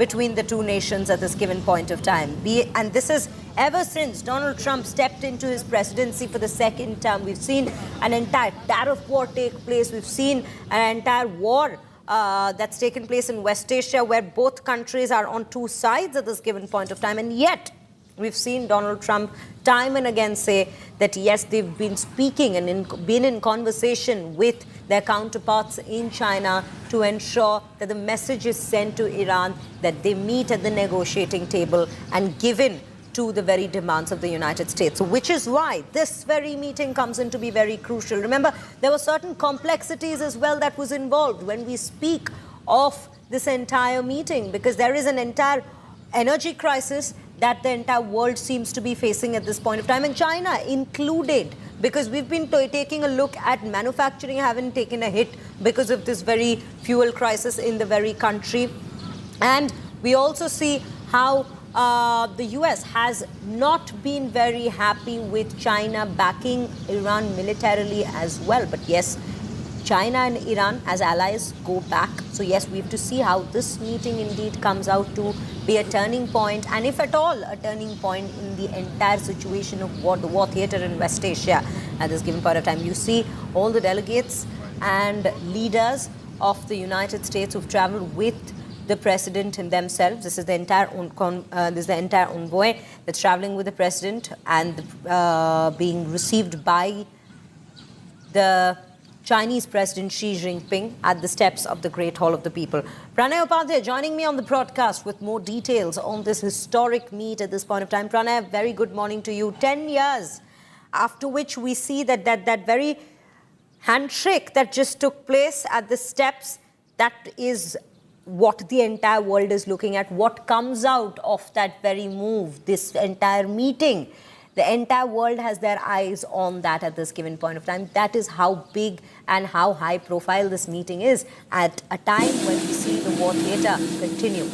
between the two nations at this given point of time. And this is ever since Donald Trump stepped into his presidency for the second term. We've seen an entire tariff war take place. We've seen an entire war that's taken place in West Asia, where both countries are on two sides at this given point of time. And yet, we've seen Donald Trump time and again say that, yes, they've been speaking and been in conversation with their counterparts in China to ensure that the message is sent to Iran, that they meet at the negotiating table and give in to the very demands of the United States. So which is why this very meeting comes in to be very crucial. Remember, there were certain complexities as well that was involved when we speak of this entire meeting, because there is an entire energy crisis that the entire world seems to be facing at this point of time, and China included, because we've been taking a look at manufacturing having taken a hit because of this very fuel crisis in the very country. And we also see how the US has not been very happy with China backing Iran militarily as well. But yes, China and Iran as allies go back. So yes, we have to see how this meeting indeed comes out to be a turning point, and if at all a turning point in the entire situation of war, the war theater in West Asia at this given point of time. You see all the delegates and leaders of the United States who've traveled with the president themselves. This is the entire envoy that's traveling with the president and being received by the Chinese President Xi Jinping at the steps of the Great Hall of the People. Pranay Upadhyay joining me on the broadcast with more details on this historic meet at this point of time. Pranay, very good morning to you. 10 years after which we see that very handshake that just took place at the steps, that is what the entire world is looking at. What comes out of that very move, this entire meeting, the entire world has their eyes on that at this given point of time. That is how big and how high profile this meeting is at a time when we see the war theater continue.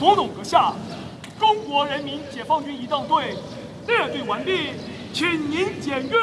左董阁下，中国人民解放军仪仗队列队完毕，请您检阅。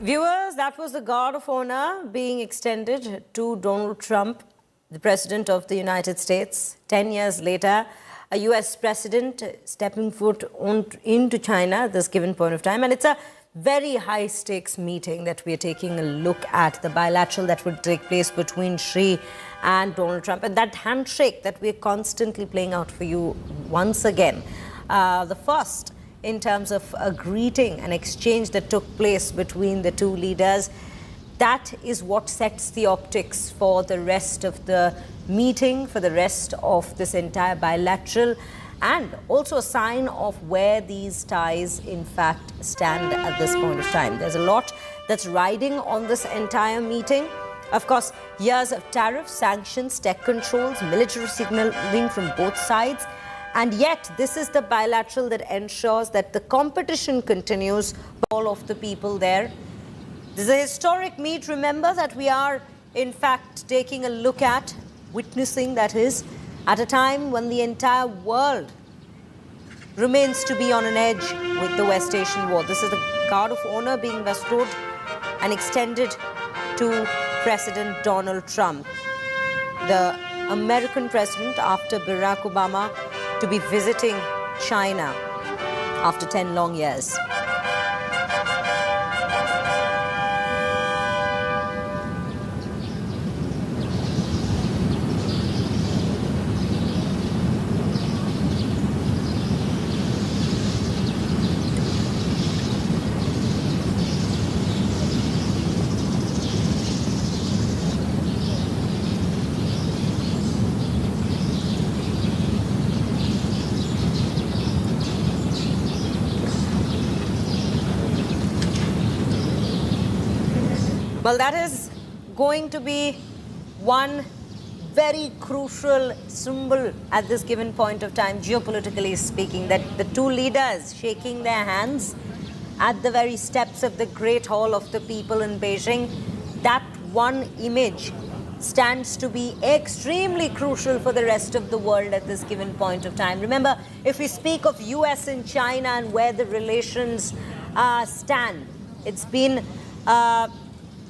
Viewers, that was the guard of honor being extended to Donald Trump, the President of the United States. 10 years later, a US President stepping foot into China at this given point of time. And it's a very high-stakes meeting that we are taking a look at, the bilateral that would take place between Xi and Donald Trump. And that handshake that we're constantly playing out for you once again. The first in terms of a greeting, an exchange that took place between the two leaders. That is what sets the optics for the rest of the meeting, for the rest of this entire bilateral, and also a sign of where these ties in fact stand at this point of time. There's a lot that's riding on this entire meeting. Of course, years of tariffs, sanctions, tech controls, military signaling from both sides. And yet, this is the bilateral that ensures that the competition continues for all of the people there. This is a historic meet, remember, that we are in fact taking a look at, witnessing, that is, at a time when the entire world remains to be on an edge with the West Asian war. This is the guard of honor being bestowed and extended to President Donald Trump, the American president after Barack Obama, to be visiting China after 10 long years. Well, that is going to be one very crucial symbol at this given point of time, geopolitically speaking, that the two leaders shaking their hands at the very steps of the Great Hall of the People in Beijing, that one image stands to be extremely crucial for the rest of the world at this given point of time. Remember, if we speak of US and China and where the relations stand, it's been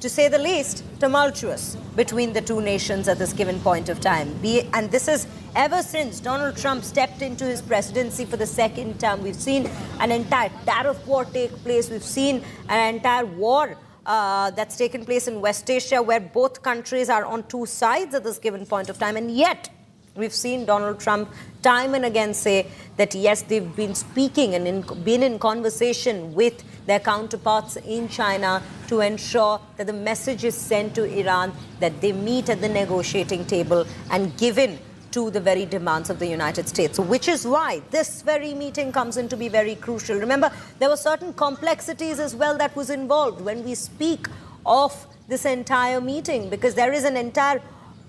to say the least, tumultuous between the two nations at this given point of time. And this is ever since Donald Trump stepped into his presidency for the second term. We've seen an entire tariff war take place. We've seen an entire war that's taken place in West Asia, where both countries are on two sides at this given point of time. And yet, we've seen Donald Trump time and again say that, yes, they've been speaking and been in conversation with their counterparts in China to ensure that the message is sent to Iran that they meet at the negotiating table and give in to the very demands of the United States. So which is why this very meeting comes in to be very crucial. Remember, there were certain complexities as well that was involved when we speak of this entire meeting, because there is an entire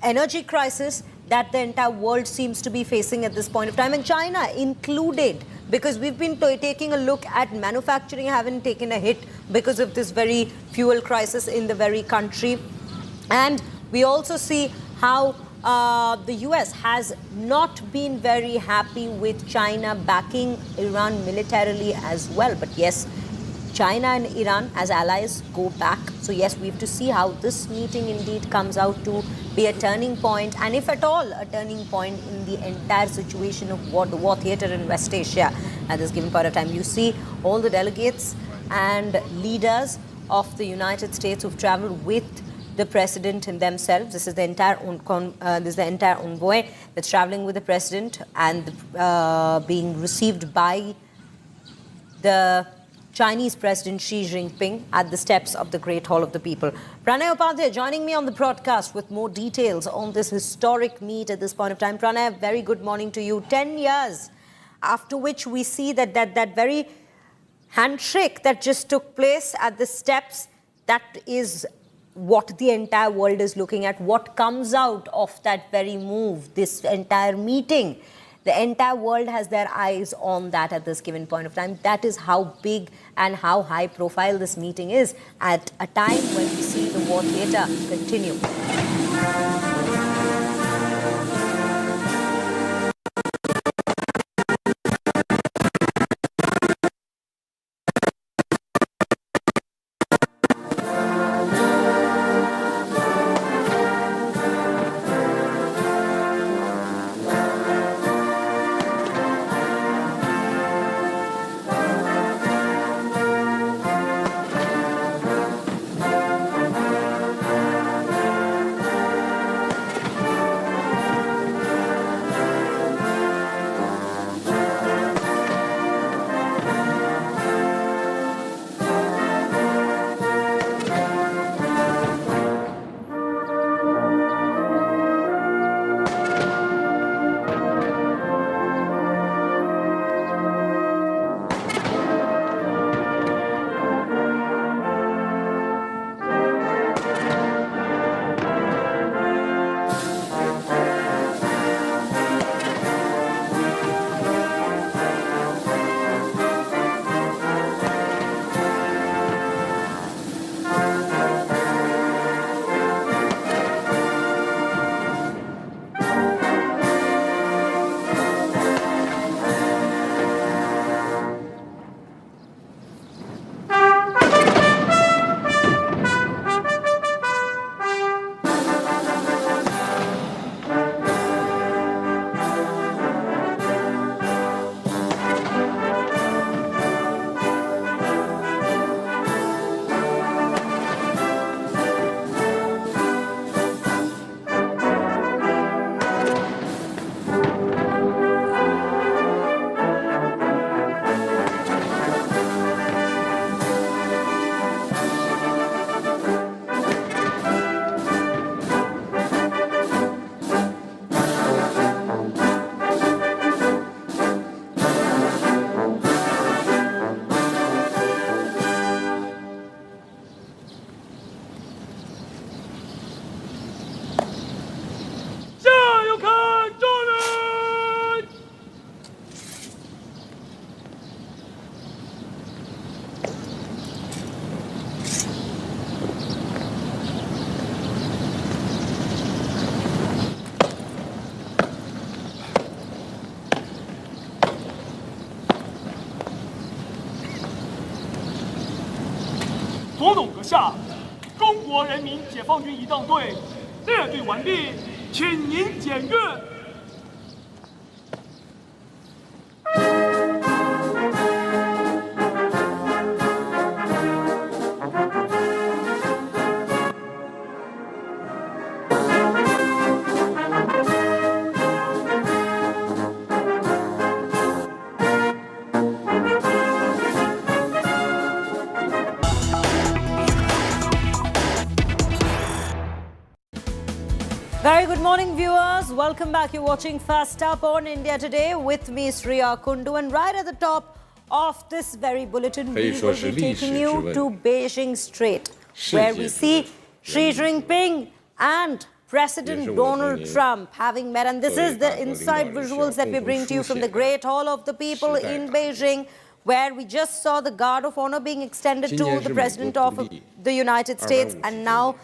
energy crisis that the entire world seems to be facing at this point of time, and China included, because we've been taking a look at manufacturing having taken a hit because of this very fuel crisis in the very country. And we also see how the US has not been very happy with China backing Iran militarily as well. But yes, China and Iran as allies go back. So yes, we have to see how this meeting indeed comes out to be a turning point, and if at all a turning point in the entire situation of the war theater in West Asia at this given point of time. You see all the delegates and leaders of the United States who've traveled with the president and themselves. This is the entire envoy that's traveling with the president and being received by the Chinese President Xi Jinping at the steps of the Great Hall of the People. Pranay Upadhyay joining me on the broadcast with more details on this historic meet at this point of time. Pranay, very good morning to you. 10 years after which we see that very handshake that just took place at the steps, that is what the entire world is looking at. What comes out of that very move, this entire meeting, the entire world has their eyes on that at this given point of time. That is how big and how high profile this meeting is at a time when we see the war theater continue. 下，中国人民解放军仪仗队列队完毕，请您检阅。Very good morning, viewers. Welcome back. You're watching First Up on India Today with me, Sriya Kundu. And right at the top of this very bulletin, we will be taking you to Beijing Strait, where we see Xi Jinping and President Donald Trump having met. And this is the inside visuals that we bring to you from the Great Hall of the People in Beijing, where we just saw the guard of honor being extended to the President of the United States. And now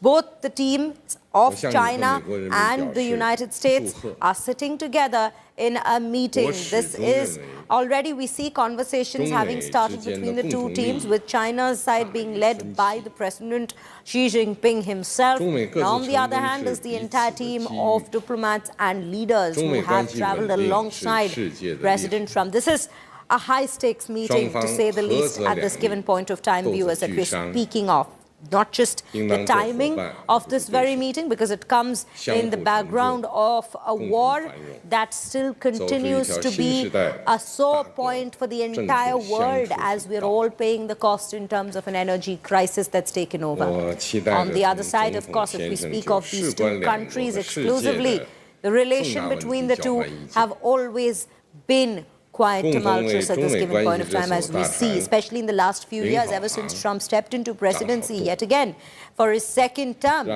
both the teams of China and the United States are sitting together in a meeting. This is already we see conversations having started between the two teams, with China's side being led by the President Xi Jinping himself. Now, on the other hand, is the entire team of diplomats and leaders who have traveled alongside President Trump. This is a high-stakes meeting, to say the least, at this given point of time, viewers, that we're speaking of. Not just the timing of this very meeting, because it comes in the background of a war that still continues to be a sore point for the entire world, as we're all paying the cost in terms of an energy crisis that's taken over. On the other side, of course, if we speak of these two countries exclusively, the relation between the two have always been quite tumultuous at this given point of time, as we see, especially in the last few years, ever since Trump stepped into presidency yet again for his second term.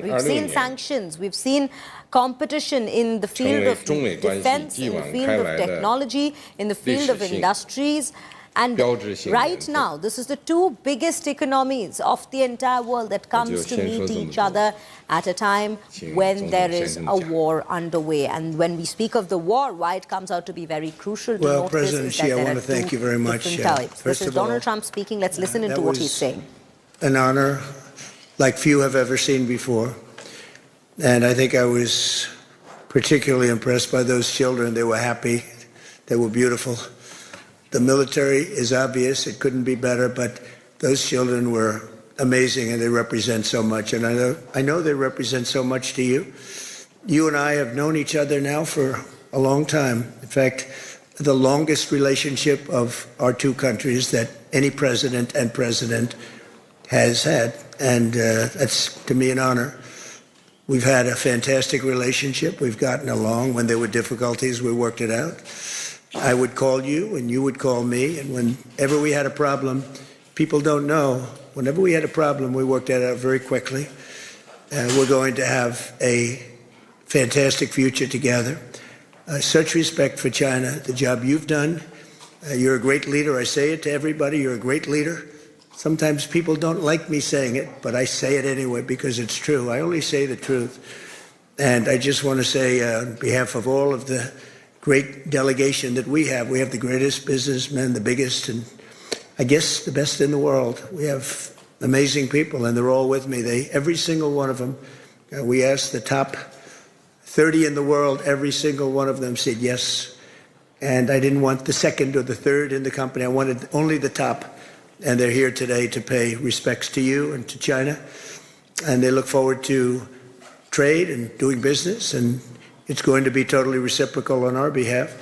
We've seen sanctions, we've seen competition in the field of defense, in the field of technology, in the field of industries. And right now, this is the two biggest economies of the entire world that comes to meet each other at a time when there is a war underway. And when we speak of the war, why it comes out to be very crucial to note this is that there are two different types. This is Donald Trump speaking. Let's listen into what he's saying. An honor like few have ever seen before. And I think I was particularly impressed by those children. They were happy. They were beautiful. The military is obvious, it couldn't be better, but those children were amazing, and they represent so much. And I know they represent so much to you. You and I have known each other now for a long time. In fact, the longest relationship of our two countries that any president and president has had. And that's, to me, an honor. We've had a fantastic relationship. We've gotten along. When there were difficulties, we worked it out. I would call you and you would call me, and whenever we had a problem, people don't know, whenever we had a problem, we worked that out very quickly. We're going to have a fantastic future together. Such respect for China, the job you've done. You're a great leader. I say it to everybody, you're a great leader. Sometimes people don't like me saying it, but I say it anyway because it's true. I only say the truth. And I just want to say, on behalf of all of the great delegation that we have the greatest businessmen, the biggest, and I guess the best in the world. We have amazing people, and they're all with me. Every single one of them, we asked the top 30 in the world, every single one of them said yes. And I didn't want the second or the third in the company. I wanted only the top. And they're here today to pay respects to you and to China. And they look forward to trade and doing business, and it's going to be totally reciprocal on our behalf.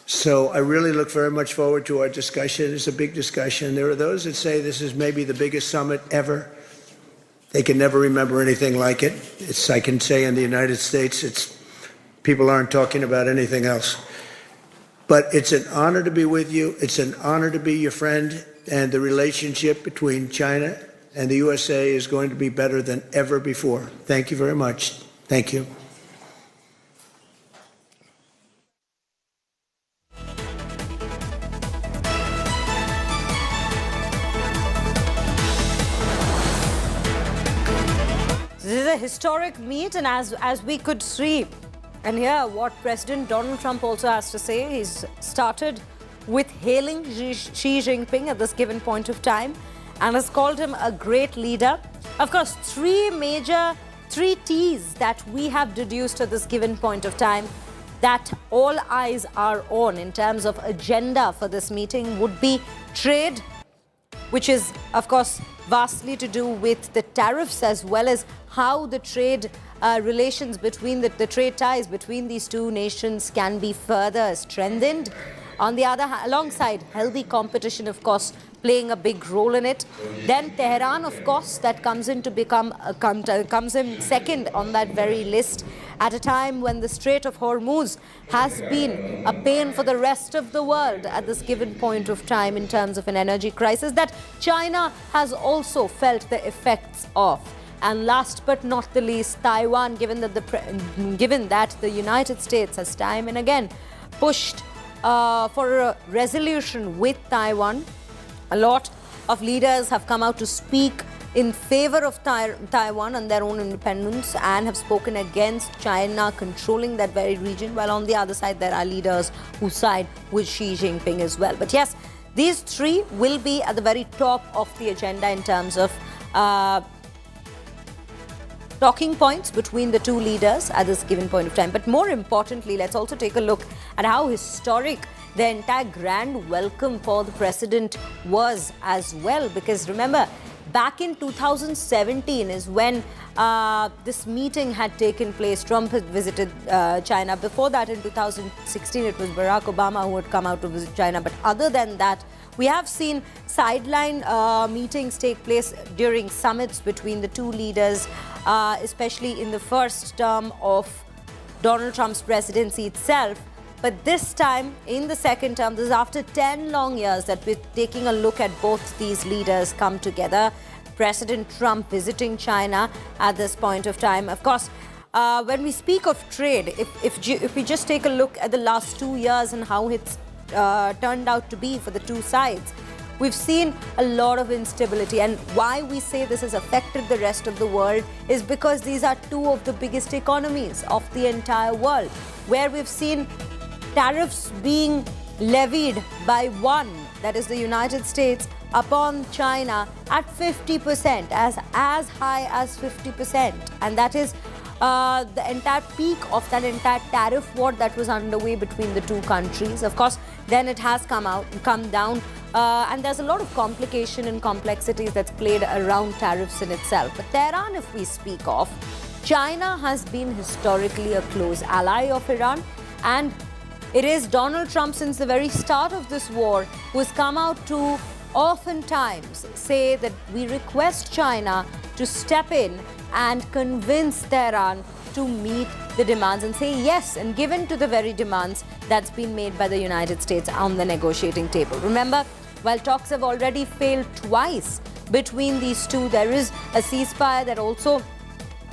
So I really look very much forward to our discussion. It's a big discussion. There are those that say this is maybe the biggest summit ever. They can never remember anything like it. I can say in the United States, people aren't talking about anything else. But it's an honor to be with you. It's an honor to be your friend. And the relationship between China and the USA is going to be better than ever before. Thank you very much. Thank you. This is a historic meet, and as we could see and hear what President Donald Trump also has to say, he's started with hailing Xi Jinping at this given point of time. and has called him a great leader. Of course, three T's that we have deduced at this given point of time that all eyes are on in terms of agenda for this meeting would be trade, which is, of course, vastly to do with the tariffs as well as how the trade relations between the trade ties between these two nations can be further strengthened. On the other hand, alongside healthy competition, of course, playing a big role in it. Then Tehran, of course, that comes in second on that very list at a time when the Strait of Hormuz has been a pain for the rest of the world at this given point of time in terms of an energy crisis that China has also felt the effects of. And last but not the least, Taiwan, given that the United States has time and again pushed for a resolution with Taiwan. A lot of leaders have come out to speak in favor of Taiwan and their own independence and have spoken against China controlling that very region, while on the other side there are leaders who side with Xi Jinping as well. But yes, these three will be at the very top of the agenda in terms of talking points between the two leaders at this given point of time. But more importantly, let's also take a look at how historic the entire grand welcome for the president was as well. Because remember, back in 2017 is when this meeting had taken place. Trump had visited China. Before that, in 2016, it was Barack Obama who had come out to visit China. But other than that, we have seen sideline meetings take place during summits between the two leaders, especially in the first term of Donald Trump's presidency itself. But this time, in the second term, this is after 10 long years that we're taking a look at both these leaders come together. President Trump visiting China at this point of time. Of course, when we speak of trade, if we just take a look at the last 2 years and how it's turned out to be for the two sides, we've seen a lot of instability. And why we say this has affected the rest of the world is because these are two of the biggest economies of the entire world, where we've seen tariffs being levied by one, that is the United States, upon China at 50%, as high as 50%. And that is the entire peak of that entire tariff war that was underway between the two countries. Of course, then it has come down, and there's a lot of complication and complexities that's played around tariffs in itself. But Tehran, if we speak of, China has been historically a close ally of Iran, and it is Donald Trump since the very start of this war who has come out to oftentimes say that we request China to step in and convince Tehran to meet the demands and say yes and give in to the very demands that's been made by the United States on the negotiating table. Remember, while talks have already failed twice between these two, there is a ceasefire that also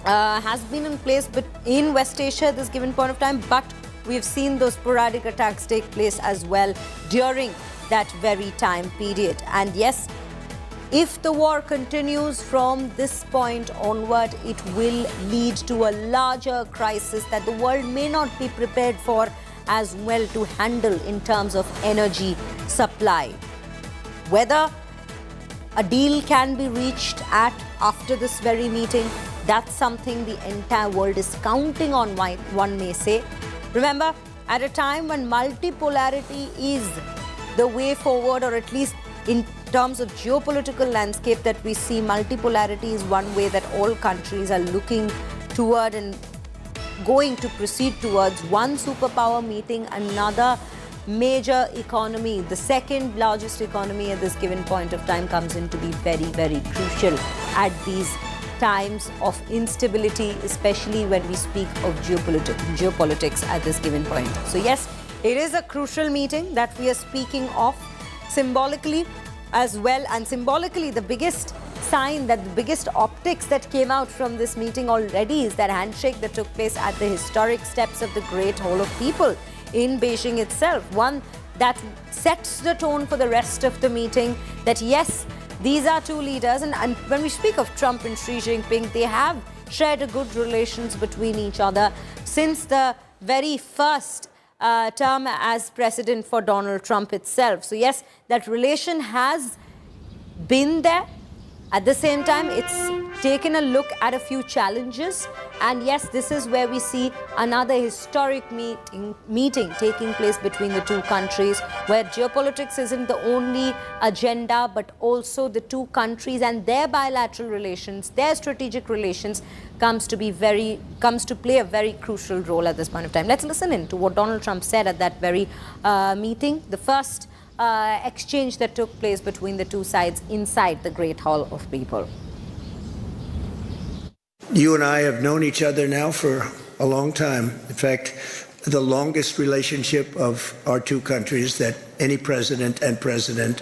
has been in place in West Asia at this given point of time, but we've seen those sporadic attacks take place as well during that very time period. And yes, if the war continues from this point onward, it will lead to a larger crisis that the world may not be prepared for as well to handle in terms of energy supply. Whether a deal can be reached after this very meeting, that's something the entire world is counting on, one may say. Remember, at a time when multipolarity is the way forward, or at least in terms of geopolitical landscape that we see, multipolarity is one way that all countries are looking toward and going to proceed towards. One superpower meeting another major economy, the second largest economy at this given point of time, comes in to be very, very crucial at these times of instability, especially when we speak of geopolitics at this given point. So yes, it is a crucial meeting that we are speaking of symbolically as well. And symbolically, the biggest sign, that the biggest optics that came out from this meeting already is that handshake that took place at the historic steps of the Great Hall of People in Beijing itself. One that sets the tone for the rest of the meeting, that yes, these are two leaders, and when we speak of Trump and Xi Jinping, they have shared a good relations between each other since the very first term as president for Donald Trump itself. So yes, that relation has been there At the same time, it's taken a look at a few challenges. And yes, this is where we see another historic meeting taking place between the two countries, where geopolitics isn't the only agenda, but also the two countries and their bilateral relations, their strategic relations comes to play a very crucial role at this point of time. Let's listen in to what Donald Trump said at that very meeting, the first exchange that took place between the two sides inside the Great Hall of People. You and I have known each other now for a long time. In fact, the longest relationship of our two countries that any president and president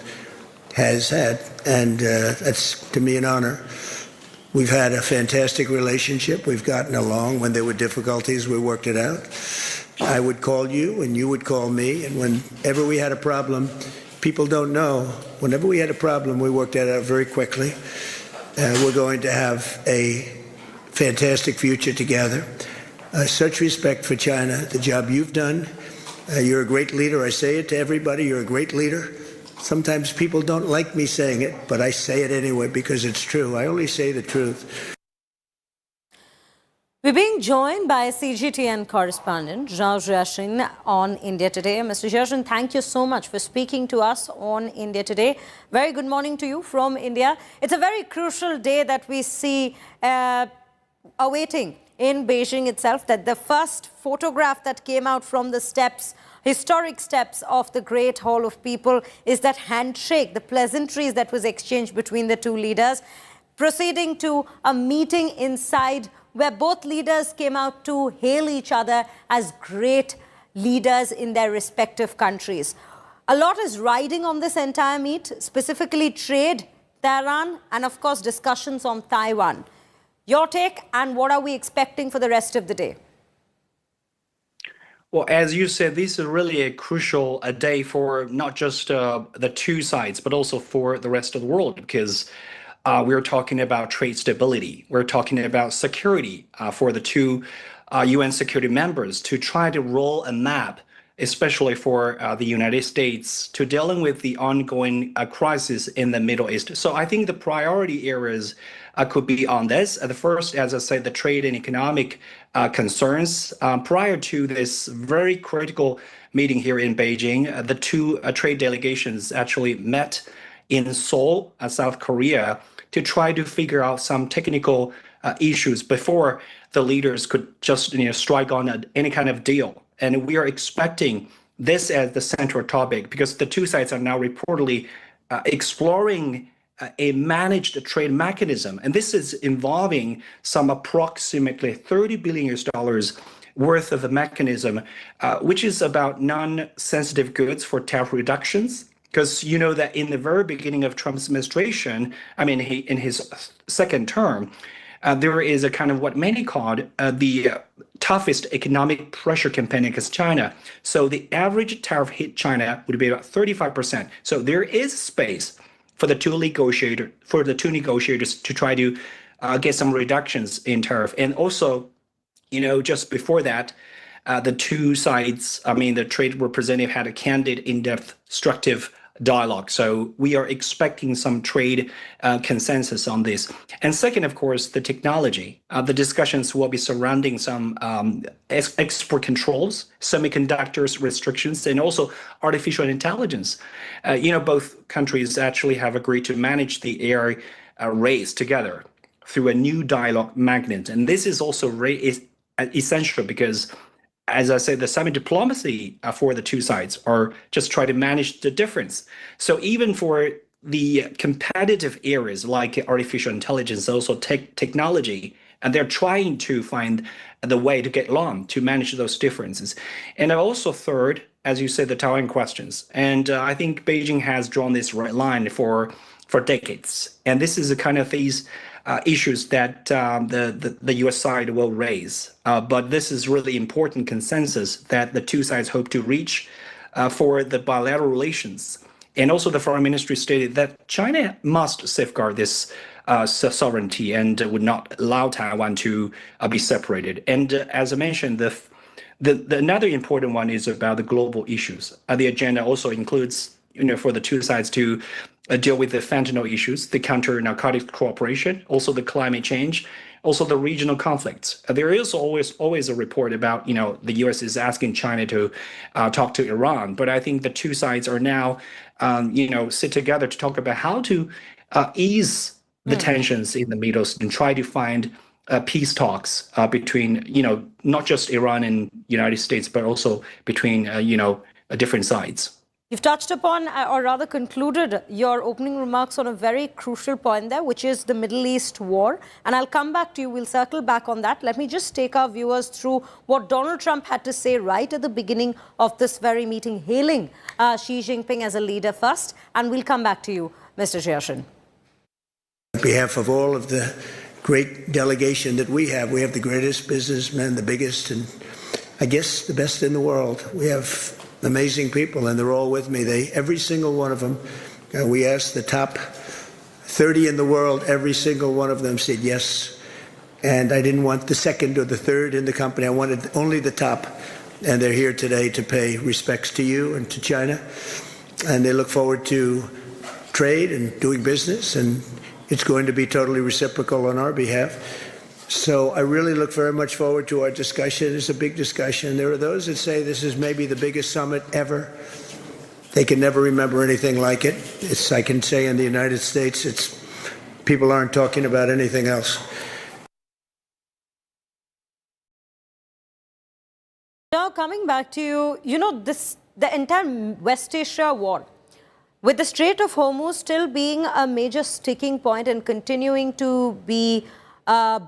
has had. And that's, to me, an honor. We've had a fantastic relationship. We've gotten along. When there were difficulties, we worked it out. I would call you and you would call me. And whenever we had a problem, people don't know, whenever we had a problem, we worked that out very quickly. We're going to have a fantastic future together. Such respect for China, the job you've done. You're a great leader. I say it to everybody. You're a great leader. Sometimes people don't like me saying it, but I say it anyway because it's true. I only say the truth. We're being joined by CGTN correspondent Zhao Jiaxin on India Today. Mr. Jiaxin, thank you so much for speaking to us on India Today. Very good morning to you from India. It's a very crucial day that we see awaiting in Beijing itself, that the first photograph that came out from the steps, historic steps of the Great Hall of People, is that handshake, the pleasantries that was exchanged between the two leaders, proceeding to a meeting inside where both leaders came out to hail each other as great leaders in their respective countries. A lot is riding on this entire meet, specifically trade, Tehran, and of course discussions on Taiwan. Your take, and what are we expecting for the rest of the day? Well, as you said, this is really a crucial day for not just the two sides, but also for the rest of the world, because we're talking about trade stability. We're talking about security for the two UN security members to try to roll a map, especially for the United States, to dealing with the ongoing crisis in the Middle East. So I think the priority areas could be on this. The first, as I said, the trade and economic concerns. Prior to this very critical meeting here in Beijing, the two trade delegations actually met in Seoul, South Korea, to try to figure out some technical issues before the leaders could just strike on any kind of deal. And we are expecting this as the central topic because the two sides are now reportedly exploring a managed trade mechanism. And this is involving some approximately $30 billion worth of the mechanism, which is about non-sensitive goods for tariff reductions. Because you know that in the very beginning of Trump's administration, in his second term, there is a kind of what many called the toughest economic pressure campaign against China. So the average tariff hit China would be about 35%. So there is space for the two negotiators to try to get some reductions in tariff. And also, just before that, the two sides, the trade representative had a candid, in-depth, constructive dialogue. So we are expecting some trade consensus on this. And second, of course, the technology. The discussions will be surrounding some export controls, semiconductors restrictions, and also artificial intelligence. Both countries actually have agreed to manage the AI race together through a new dialogue magnet. And this is also essential because, as I said, the summit diplomacy for the two sides are just trying to manage the difference. So even for the competitive areas like artificial intelligence, also technology, and they're trying to find the way to get along to manage those differences. And also third, as you said, the Taiwan questions. And I think Beijing has drawn this red line for decades. And this is the kind of these issues that the U.S. side will raise. But this is really important consensus that the two sides hope to reach for the bilateral relations. And also the foreign ministry stated that China must safeguard this sovereignty and would not allow Taiwan to be separated. And as I mentioned, another important one is about the global issues. The agenda also includes, for the two sides to deal with the fentanyl issues, the counter-narcotics cooperation, also the climate change, also the regional conflicts. There is always a report about, the U.S. is asking China to talk to Iran, but I think the two sides are now, sit together to talk about how to ease the tensions in the Middle East and try to find peace talks between, not just Iran and United States, but also between, different sides. You've touched upon, or rather concluded, your opening remarks on a very crucial point there, which is the Middle East war. And I'll come back to you. We'll circle back on that. Let me just take our viewers through what Donald Trump had to say right at the beginning of this very meeting, hailing Xi Jinping as a leader first. And we'll come back to you, Mr. Jiashin. On behalf of all of the great delegation that we have the greatest businessmen, the biggest, and I guess the best in the world. We have amazing people, and they're all with me. Every single one of them, we asked the top 30 in the world, every single one of them said yes. And I didn't want the second or the third in the company. I wanted only the top. And they're here today to pay respects to you and to China. And they look forward to trade and doing business, and it's going to be totally reciprocal on our behalf. So I really look very much forward to our discussion. It's a big discussion. There are those that say this is maybe the biggest summit ever. They can never remember anything like it. I can say in the United States, people aren't talking about anything else. Now, coming back to you, the entire West Asia war, with the Strait of Hormuz still being a major sticking point and continuing to be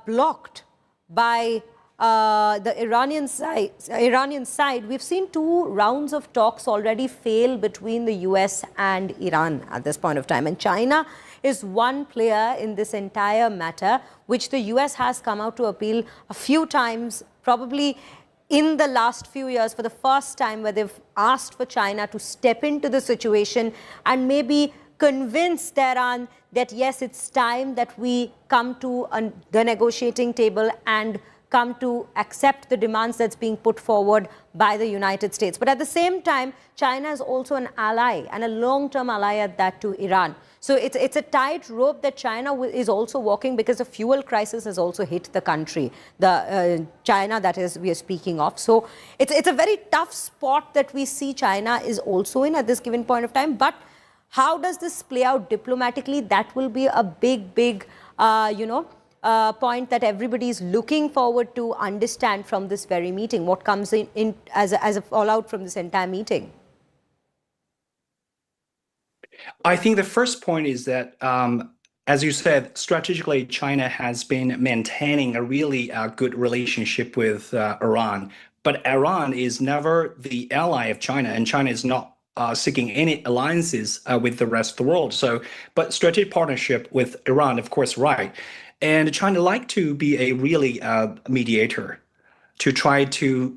blocked by the Iranian side, we've seen 2 rounds of talks already fail between the US and Iran at this point of time. And China is one player in this entire matter, which the US has come out to appeal a few times, probably in the last few years for the first time, where they've asked for China to step into the situation and maybe convince Tehran that yes, it's time that we come to the negotiating table and come to accept the demands that's being put forward by the United States. But at the same time, China is also an ally, and a long-term ally at that to Iran. So it's a tight rope that China is also walking, because the fuel crisis has also hit the country, the China that is we are speaking of. So it's a very tough spot that we see China is also in at this given point of time. But how does this play out diplomatically? That will be a big point that everybody is looking forward to understand from this very meeting. What comes in as a fallout from this entire meeting? I think the first point is that, as you said, strategically, China has been maintaining a really good relationship with Iran. But Iran is never the ally of China, and China is not seeking any alliances with the rest of the world. So, but strategic partnership with Iran, of course, right. And China like to be a really mediator to try to,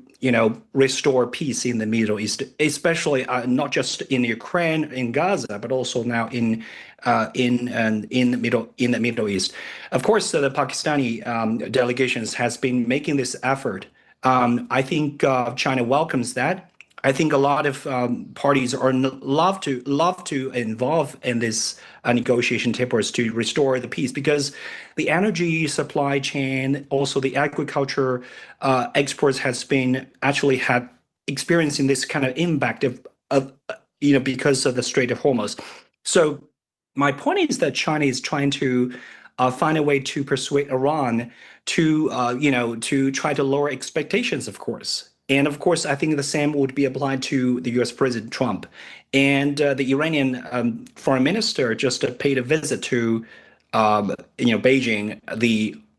restore peace in the Middle East, especially not just in Ukraine, in Gaza, but also now in the Middle East. Of course, the Pakistani delegations has been making this effort. I think China welcomes that. I think a lot of parties are love to involve in this negotiation tables to restore the peace, because the energy supply chain, also the agriculture exports, has been actually experiencing this kind of impact of because of the Strait of Hormuz. So my point is that China is trying to find a way to persuade Iran to try to lower expectations, of course. And of course, I think the same would be applied to the U.S. President Trump. And the Iranian foreign minister just paid a visit to Beijing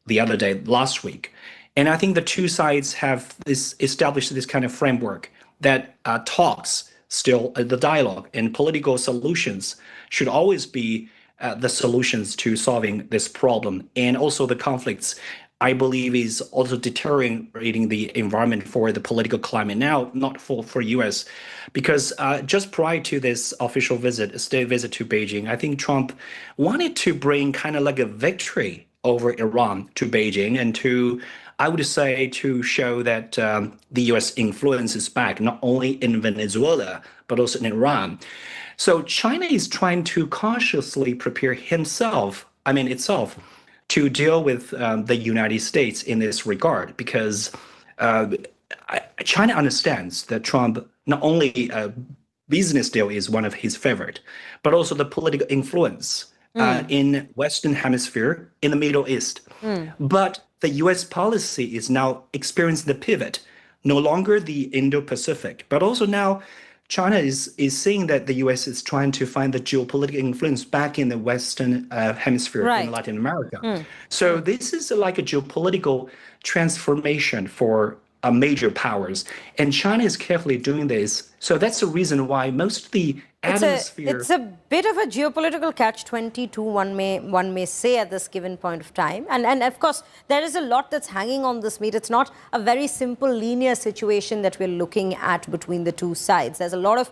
the other day, last week. And I think the two sides have established this kind of framework that talks still, the dialogue and political solutions should always be the solutions to solving this problem. And also the conflicts, I believe, is also deteriorating the environment for the political climate now, not for U.S. Because just prior to this official visit, state visit to Beijing, I think Trump wanted to bring kind of like a victory over Iran to Beijing, and to, I would say, to show that the U.S. influence is back, not only in Venezuela, but also in Iran. So China is trying to cautiously prepare itself, to deal with the United States in this regard, because uh, China understands that Trump not only business deal is one of his favorite, but also the political influence in Western Hemisphere, in the Middle East. But the U.S. policy is now experiencing the pivot, no longer the Indo-Pacific, but also now China is seeing that the U.S. is trying to find the geopolitical influence back in the Western Hemisphere in Latin America. So this is like a geopolitical transformation for major powers, and China is carefully doing this. So that's the reason why most of the atmosphere. It's a bit of a geopolitical catch-22, one may say at this given point of time. And of course, there is a lot that's hanging on this meat. It's not a very simple linear situation that we're looking at between the two sides. There's a lot of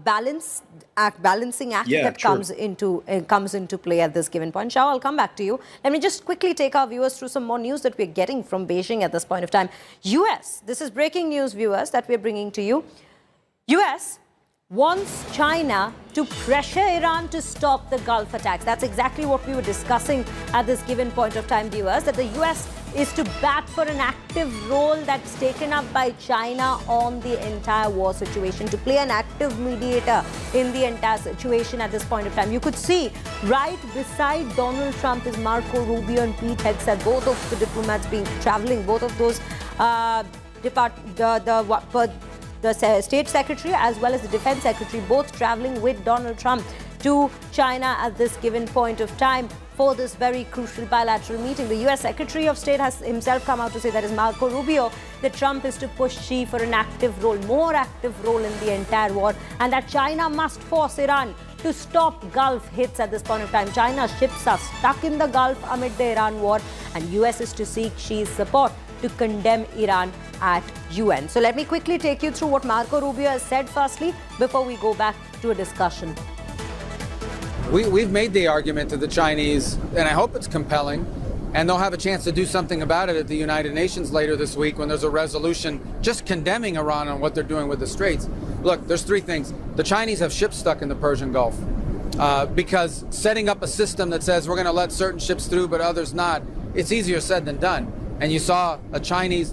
balancing act that comes into play at this given point. Shao, I'll come back to you. Let me just quickly take our viewers through some more news that we're getting from Beijing at this point of time. US, this is breaking news, viewers, that we're bringing to you. US wants China to pressure Iran to stop the Gulf attacks. That's exactly what we were discussing at this given point of time, viewers, that the US is to bat for an active role that's taken up by China on the entire war situation, to play an active mediator in the entire situation at this point of time. You could see right beside Donald Trump is Marco Rubio and Pete Hegseth, both of the diplomats traveling, both of those the State Secretary as well as the Defense Secretary, both traveling with Donald Trump to China at this given point of time for this very crucial bilateral meeting. The US Secretary of State has himself come out to say, that is Marco Rubio, that Trump is to push Xi for an active role, more active role in the entire war, and that China must force Iran to stop Gulf hits at this point of time. China's ships are stuck in the Gulf amid the Iran war, and US is to seek Xi's support to condemn Iran at UN. So let me quickly take you through what Marco Rubio has said firstly before we go back to a discussion. We've made the argument to the Chinese, and I hope it's compelling, and they'll have a chance to do something about it at the United Nations later this week when there's a resolution just condemning Iran on what they're doing with the Straits. Look, there's three things. The Chinese have ships stuck in the Persian Gulf because setting up a system that says we're going to let certain ships through but others not, it's easier said than done. And you saw a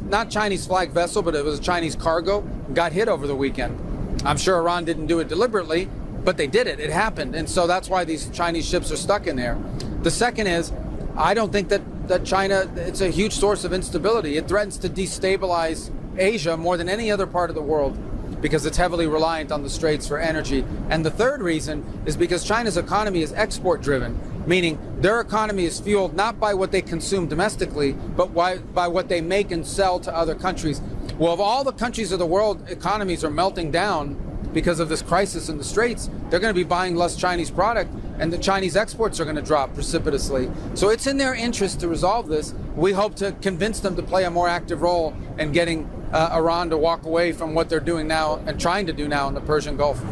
not Chinese flag vessel, but it was a Chinese cargo, got hit over the weekend. I'm sure Iran didn't do it deliberately, but they did it. It happened. And so that's why these Chinese ships are stuck in there. The second is, I don't think that China, it's a huge source of instability. It threatens to destabilize Asia more than any other part of the world because it's heavily reliant on the Straits for energy. And the third reason is because China's economy is export driven, meaning their economy is fueled not by what they consume domestically, but by what they make and sell to other countries. Well, if all the countries of the world economies are melting down because of this crisis in the Straits, they're going to be buying less Chinese product, and the Chinese exports are going to drop precipitously. So it's in their interest to resolve this. We hope to convince them to play a more active role in getting Iran to walk away from what they're doing now and trying to do now in the Persian Gulf.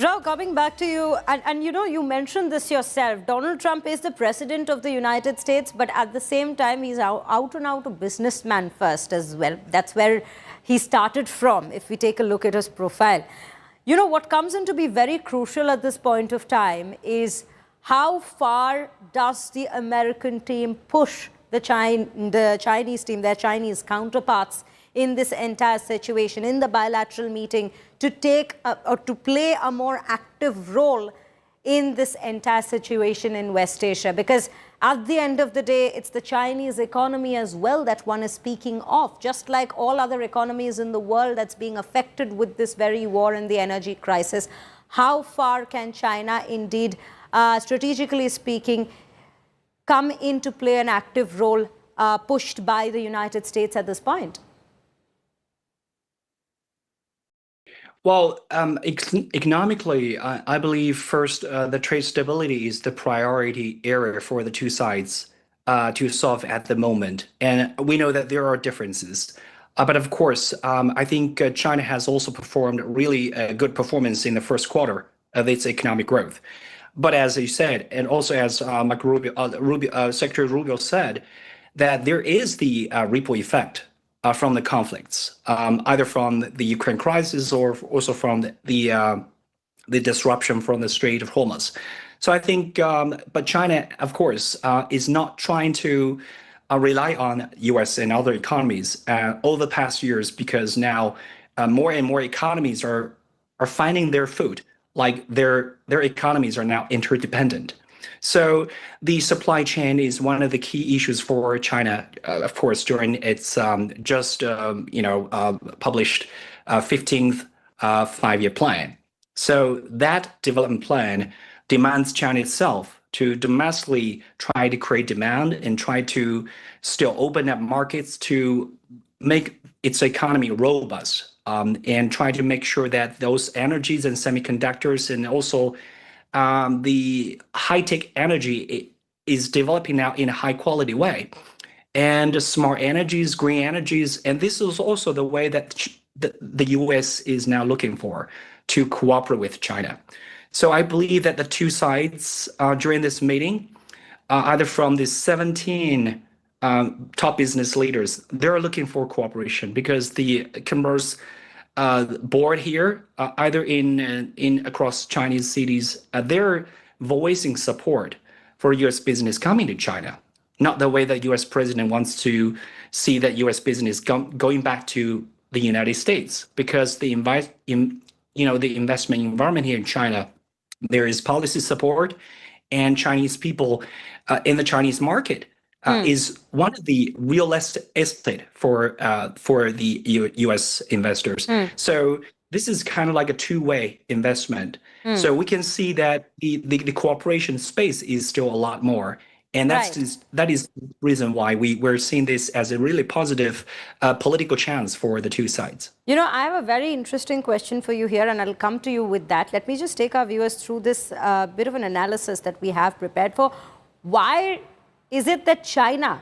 Rao, coming back to you, and you know, you mentioned this yourself. Donald Trump is the president of the United States, but at the same time, he's out and out a businessman first as well. That's where he started from, if we take a look at his profile. You know, what comes in to be very crucial at this point of time is how far does the American team push the Chinese team, their Chinese counterparts, in this entire situation, in the bilateral meeting, to take or to play a more active role in this entire situation in West Asia. Because at the end of the day, it's the Chinese economy as well that one is speaking of, just like all other economies in the world that's being affected with this very war and the energy crisis. How far can China indeed, strategically speaking, come into play an active role pushed by the United States at this point? Well, economically, I believe first the trade stability is the priority area for the two sides to solve at the moment. And we know that there are differences. But of course, I think China has also performed really good performance in the first quarter of its economic growth. But as you said, and also as Secretary Rubio said, that there is the ripple effect from the conflicts, either from the Ukraine crisis or also from the disruption from the Strait of Hormuz. So I think, but China, of course, is not trying to rely on U.S. and other economies over the past years, because now more and more economies are finding their food, like their economies are now interdependent. So the supply chain is one of the key issues for China, of course, during its published 15th five-year plan. So that development plan demands China itself to domestically try to create demand and try to still open up markets to make its economy robust, and try to make sure that those energies and semiconductors and also the high-tech energy is developing now in a high-quality way. And smart energies, green energies, and this is also the way that the U.S. is now looking for to cooperate with China. So I believe that the two sides during this meeting, either from the 17 top business leaders, they're looking for cooperation, because the commerce board here, either in across Chinese cities, they're voicing support for U.S. business coming to China. Not the way that U.S. president wants to see that U.S. business going back to the United States, because the investment environment here in China, there is policy support, and Chinese people in the Chinese market is one of the real estate for the U.S. investors. So this is kind of like a two-way investment. So we can see that the cooperation space is still a lot more. And that is the reason why we're seeing this as a really positive political chance for the two sides. You know, I have a very interesting question for you here, and I'll come to you with that. Let me just take our viewers through this bit of an analysis that we have prepared for. Why is it that China,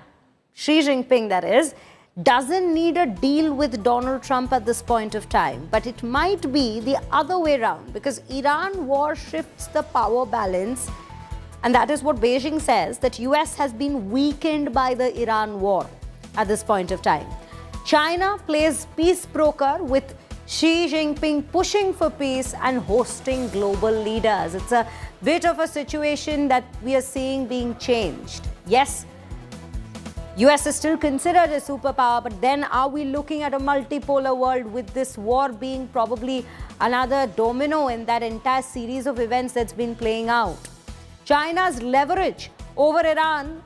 Xi Jinping that is, doesn't need a deal with Donald Trump at this point of time? But it might be the other way around, because Iran war shifts the power balance. And that is what Beijing says, that US has been weakened by the Iran war at this point of time. China plays peace broker with Xi Jinping pushing for peace and hosting global leaders. It's a bit of a situation that we are seeing being changed. Yes, US is still considered a superpower, but then are we looking at a multipolar world with this war being probably another domino in that entire series of events that's been playing out? China's leverage over Iran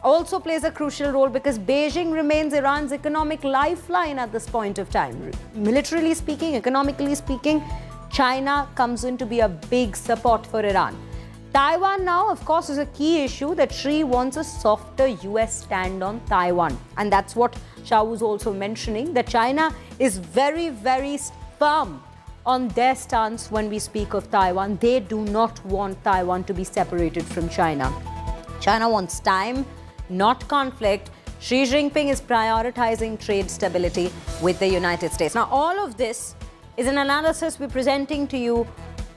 also plays a crucial role, because Beijing remains Iran's economic lifeline at this point of time. Militarily speaking, economically speaking, China comes in to be a big support for Iran. Taiwan now, of course, is a key issue that Xi wants a softer US stand on Taiwan. And that's what Shah was also mentioning, that China is very, very firm on their stance when we speak of Taiwan. They do not want Taiwan to be separated from China. China wants time, not conflict. Xi Jinping is prioritizing trade stability with the United States. Now, all of this is an analysis we're presenting to you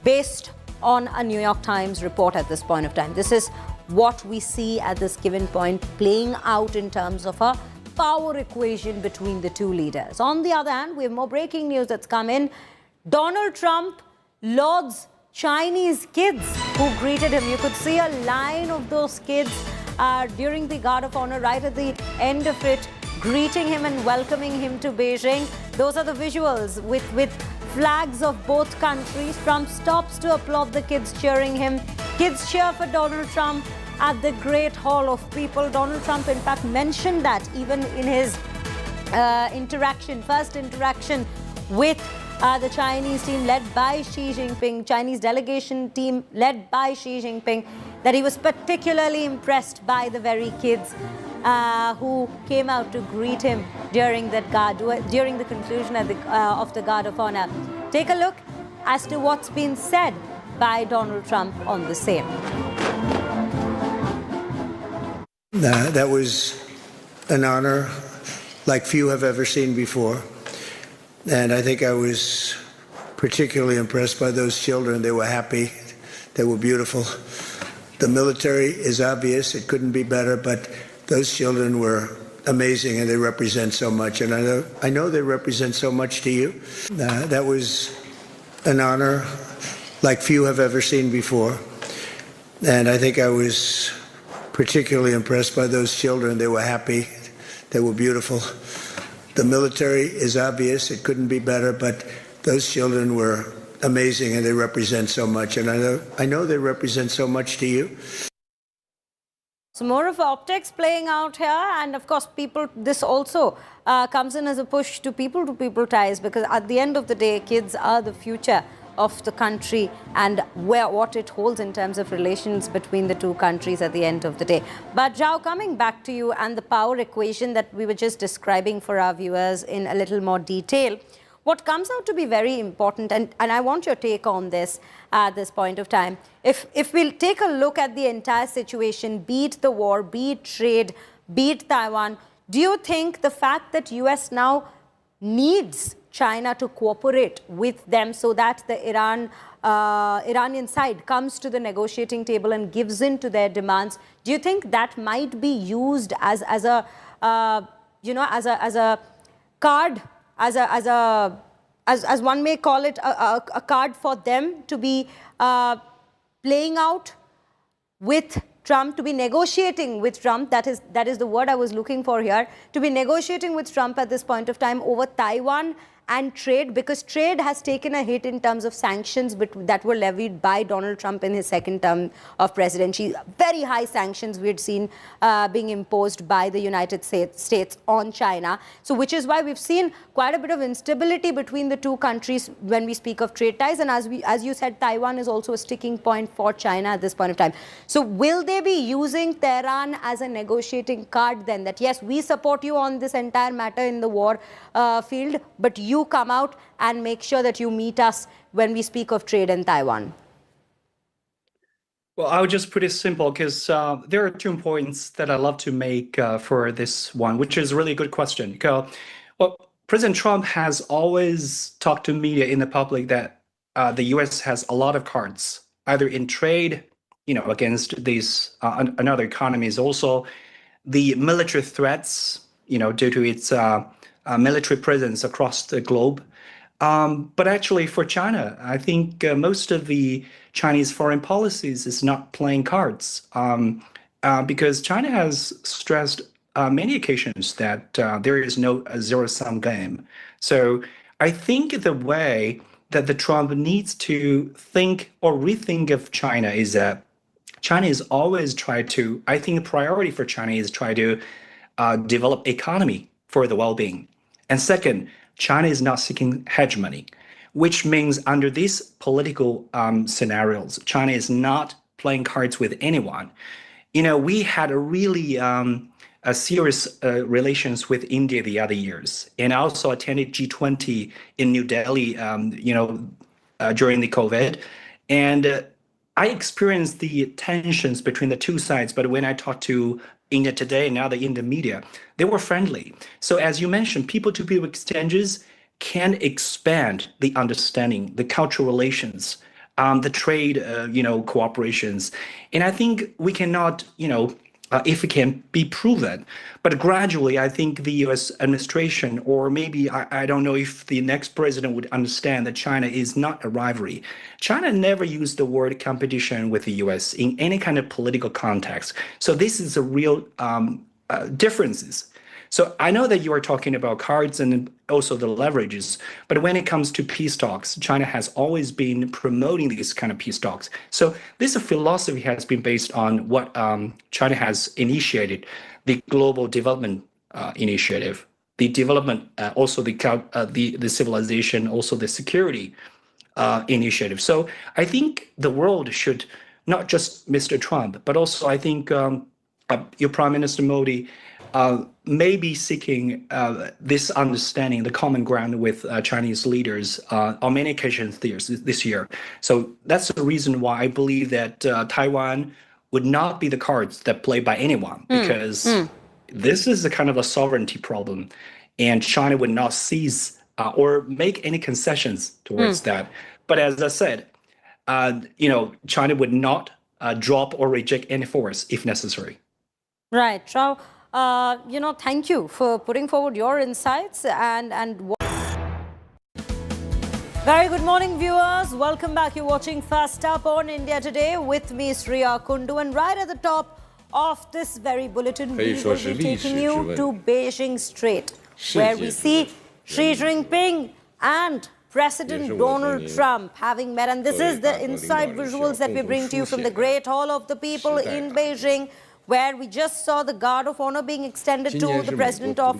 based on a New York Times report at this point of time. This is what we see at this given point playing out in terms of a power equation between the two leaders. On the other hand, we have more breaking news that's come in. Donald Trump lauds Chinese kids who greeted him. You could see a line of those kids during the Guard of Honor, right at the end of it, greeting him and welcoming him to Beijing. Those are the visuals with flags of both countries. Trump stops to applaud the kids cheering him. Kids cheer for Donald Trump at the Great Hall of People. Donald Trump, in fact, mentioned that even in his first interaction with the Chinese team led by Xi Jinping, Chinese delegation team led by Xi Jinping, that he was particularly impressed by the very kids who came out to greet him during the conclusion of the Guard of Honor. Take a look as to what's been said by Donald Trump on the same. That was an honor like few have ever seen before. And I think I was particularly impressed by those children. They were happy. They were beautiful. The military is obvious. It couldn't be better, but those children were amazing, and they represent so much. And I know they represent so much to you. That was an honor like few have ever seen before. And I think I was particularly impressed by those children. They were happy. They were beautiful. The military is obvious. It couldn't be better, but those children were amazing, and they represent so much. And I know they represent so much to you. So more of optics playing out here, and of course this also comes in as a push to people ties, because at the end of the day, kids are the future of the country and what it holds in terms of relations between the two countries at the end of the day. But Zhao, coming back to you and the power equation that we were just describing for our viewers in a little more detail, what comes out to be very important, and I want your take on this at this point of time. If we'll take a look at the entire situation, be it the war, be it trade, be it Taiwan, do you think the fact that US now needs China to cooperate with them so that the Iranian side comes to the negotiating table and gives in to their demands, do you think that might be used as a card, as one may call it, a card for them to be playing out with Trump, to be negotiating with Trump? That is the word I was looking for here. To be negotiating with Trump at this point of time over Taiwan and trade, because trade has taken a hit in terms of sanctions that were levied by Donald Trump in his second term of presidency. Very high sanctions we had seen being imposed by the United States on China. So which is why we've seen quite a bit of instability between the two countries when we speak of trade ties. And as you said, Taiwan is also a sticking point for China at this point of time. So will they be using Tehran as a negotiating card then, that yes, we support you on this entire matter in the war field, but you come out and make sure that you meet us when we speak of trade in Taiwan? Well, I would just put it simple, because there are 2 points that I love to make for this one, which is a really good question. Well, President Trump has always talked to media in the public that the U.S. has a lot of cards, either in trade, against these and other economies, also the military threats, due to its military presence across the globe. But actually for China, I think most of the Chinese foreign policies is not playing cards, because China has stressed many occasions that there is no zero-sum game. So I think the way that the Trump needs to think or rethink of China is that China is always try to, I think the priority for China is try to develop economy for the well-being. And second, China is not seeking hegemony, which means under these political scenarios, China is not playing cards with anyone. We had a really serious relations with India the other years, and I also attended G20 in New Delhi, during the COVID, and I experienced the tensions between the two sides. But when I talked to India Today and now the Indian media, they were friendly. So as you mentioned, people-to-people exchanges can expand the understanding, the cultural relations, the trade, cooperations. And I think we cannot, if it can be proven, but gradually, I think the U.S. administration, or maybe I don't know if the next president would understand that China is not a rivalry. China never used the word competition with the U.S. in any kind of political context. So this is a real differences. So I know that you are talking about cards and also the leverages, but when it comes to peace talks, China has always been promoting these kind of peace talks. So this philosophy has been based on what China has initiated, the Global Development Initiative, the development, also the civilization, also the security initiative. So I think the world should, not just Mr. Trump, but also I think your Prime Minister Modi may be seeking this understanding, the common ground with Chinese leaders on many occasions this year. So that's the reason why I believe that Taiwan would not be the cards that played by anyone, because this is a kind of a sovereignty problem, and China would not seize or make any concessions towards that. But as I said, China would not drop or reject any force if necessary. Right. Zhao, thank you for putting forward your insights Very good morning, viewers. Welcome back. You're watching Fast Up on India Today with me, Sriya Kundu. And right at the top of this very bulletin, we will be taking you to Beijing Strait, where we see Xi Jinping and President Donald Trump having met. And this is the inside visuals that we bring to you from the Great Hall of the People in Beijing, where we just saw the guard of honor being extended to the President of